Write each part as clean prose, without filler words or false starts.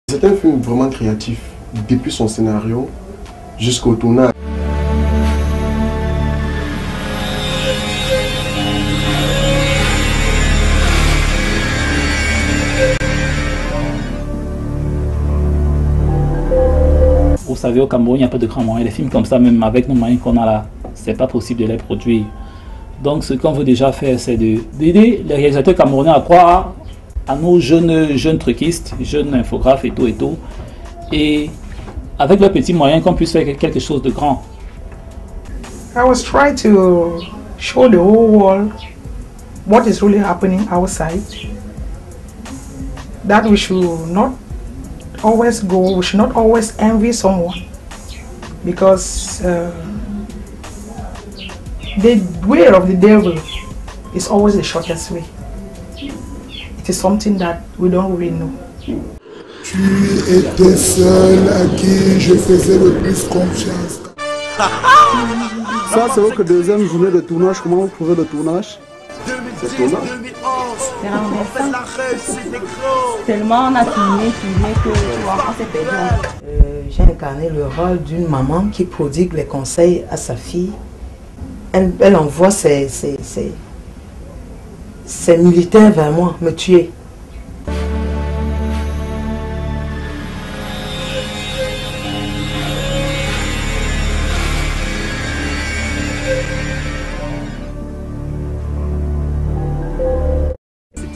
C'est un film vraiment créatif, depuis son scénario jusqu'au tournage. Vous savez, au Cameroun, il n'y a pas de grands moyens. Les films comme ça, même avec nos moyens qu'on a là, c'est pas possible de les produire. Donc, ce qu'on veut déjà faire, c'est d'aider les réalisateurs camerounais à croire à nos jeunes truquistes, jeunes infographes et tout. Et avec leurs petits moyens, qu'on puisse faire quelque chose de grand. I was trying to show the whole world what is really happening outside. That we should not always envy someone, because the way of the devil is always the shortest way. It is something that we don't really know. Tu étais seul à qui je faisais le plus confiance. Ça, c'est votre deuxième journée de tournage. Comment vous trouvez le tournage? Tellement on a tourné que on s'est perdu. J'ai incarné le rôle d'une maman qui prodigue les conseils à sa fille. Elle envoie ses militaires vers moi, me tuer.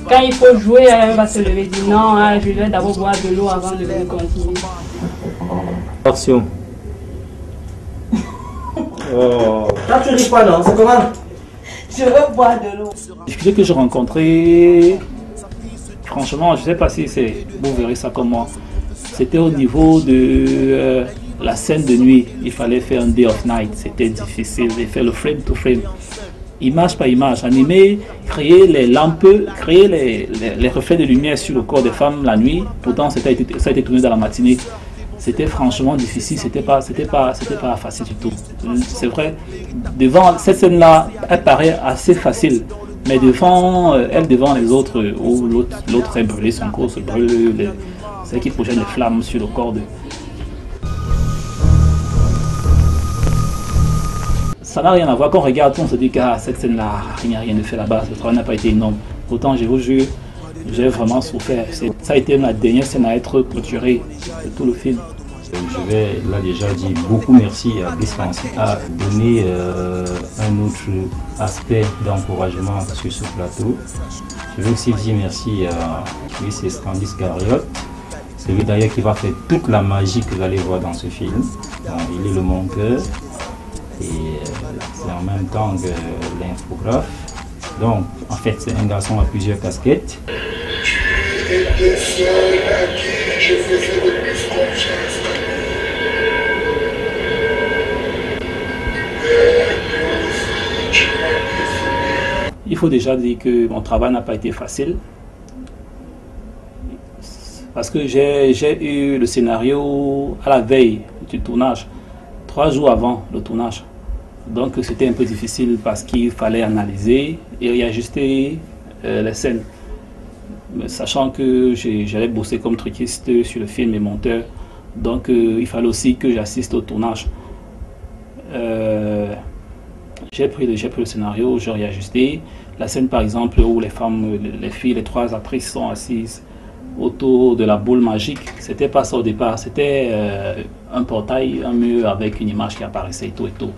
Quand il faut jouer, elle va se lever et dire non, je vais d'abord boire de l'eau avant de continuer. Action. Oh. Là, tu ris pas, non? C'est comment? Je veux boire de l'eau. Les difficultés que j'ai rencontrées, franchement, je ne sais pas si vous verrez ça comme moi. C'était au niveau de la scène de nuit. Il fallait faire un day of night. C'était difficile de faire le frame to frame. Image par image, animer, créer les lampes, créer les reflets de lumière sur le corps des femmes la nuit. Pourtant, ça a été tourné dans la matinée. C'était franchement difficile, c'était pas facile du tout. C'est vrai, devant cette scène-là, elle paraît assez facile, mais devant les autres, où l'autre est brûlé, son corps se brûle, c'est qui projette les flammes sur le corps de... Ça n'a rien à voir. Quand on regarde, on se dit que cette scène-là, il n'y a rien de fait là-bas, le travail n'a pas été énorme. Pourtant, je vous jure, j'ai vraiment souffert. Ça a été la dernière scène à être clôturée de tout le film. Je vais là déjà dire beaucoup merci à Brice Francis à donner un autre aspect d'encouragement sur ce plateau. Je veux aussi dire merci à Chris Estandis Garriott. C'est lui d'ailleurs qui va faire toute la magie que vous allez voir dans ce film. Donc, il est le monteur et c'est en même temps que l'infographe. Donc en fait c'est un garçon à plusieurs casquettes. Tu étais seul à qui je faisais le plus confiance. Il faut déjà dire que mon travail n'a pas été facile. Parce que j'ai eu le scénario à la veille du tournage, 3 jours avant le tournage. Donc c'était un peu difficile parce qu'il fallait analyser et réajuster les scènes. Sachant que j'allais bosser comme truquiste sur le film et monteur. Donc il fallait aussi que j'assiste au tournage. J'ai pris le scénario, j'ai réajusté. La scène par exemple où les femmes, les filles, les 3 actrices sont assises autour de la boule magique, c'était pas ça au départ, c'était un portail, un mur avec une image qui apparaissait et tout.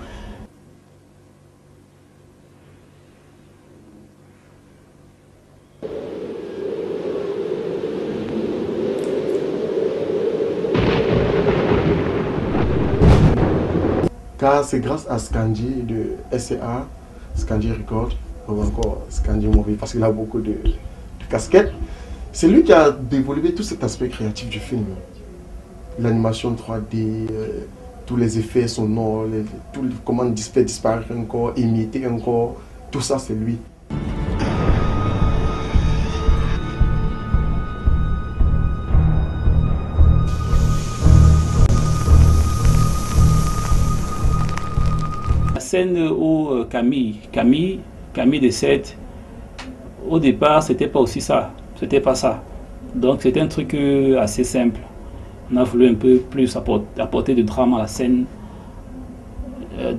Car c'est grâce à Scandi de SCA, Scandi Record, ou encore Scandi Movie, parce qu'il a beaucoup de casquettes. C'est lui qui a développé tout cet aspect créatif du film. L'animation 3D, tous les effets sonores, comment faire disparaître un corps, imiter un corps, tout ça c'est lui. La scène où Camille décède, au départ c'était pas aussi ça, c'était pas ça. Donc c'était un truc assez simple. On a voulu un peu plus apporter de drame à la scène,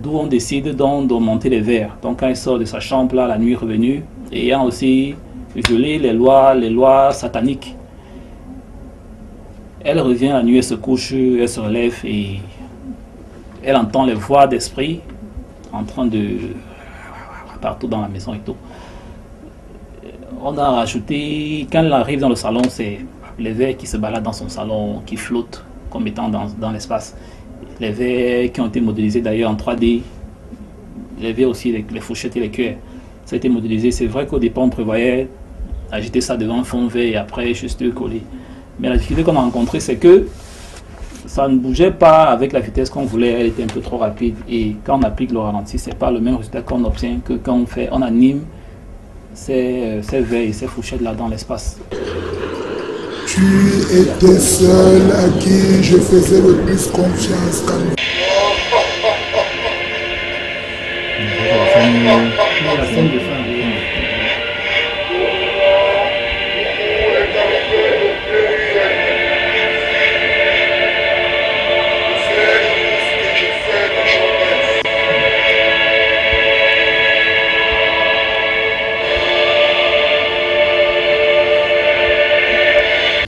d'où on décide donc de monter les verres. Donc quand il sort de sa chambre là, la nuit revenue, ayant aussi violé les lois sataniques, elle revient la nuit, elle se couche, elle se relève et elle entend les voix d'esprit en train de partout dans la maison et tout. On a rajouté, quand elle arrive dans le salon, c'est les verres qui se baladent dans son salon, qui flottent comme étant dans l'espace. Les verres qui ont été modélisés d'ailleurs en 3D, les verres aussi, les fourchettes et les cuillères, ça a été modélisé. C'est vrai qu'au départ on prévoyait agiter ça devant un fond vert et après juste coller. Mais la difficulté qu'on a rencontrée, c'est que ça ne bougeait pas avec la vitesse qu'on voulait, elle était un peu trop rapide. Et quand on applique le ralenti, c'est pas le même résultat qu'on obtient que quand on anime ces verres et ces fourchettes là dans l'espace. Tu étais seul à qui je faisais le plus confiance. La scène de fin.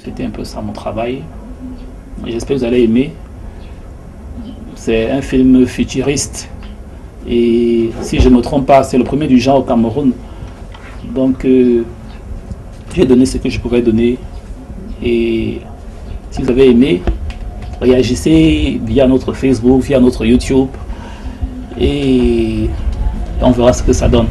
C'était un peu ça mon travail. J'espère que vous allez aimer. C'est un film futuriste. Et si je ne me trompe pas, c'est le premier du genre au Cameroun. Donc, j'ai donné ce que je pouvais donner. Et si vous avez aimé, réagissez via notre Facebook, via notre YouTube. Et on verra ce que ça donne.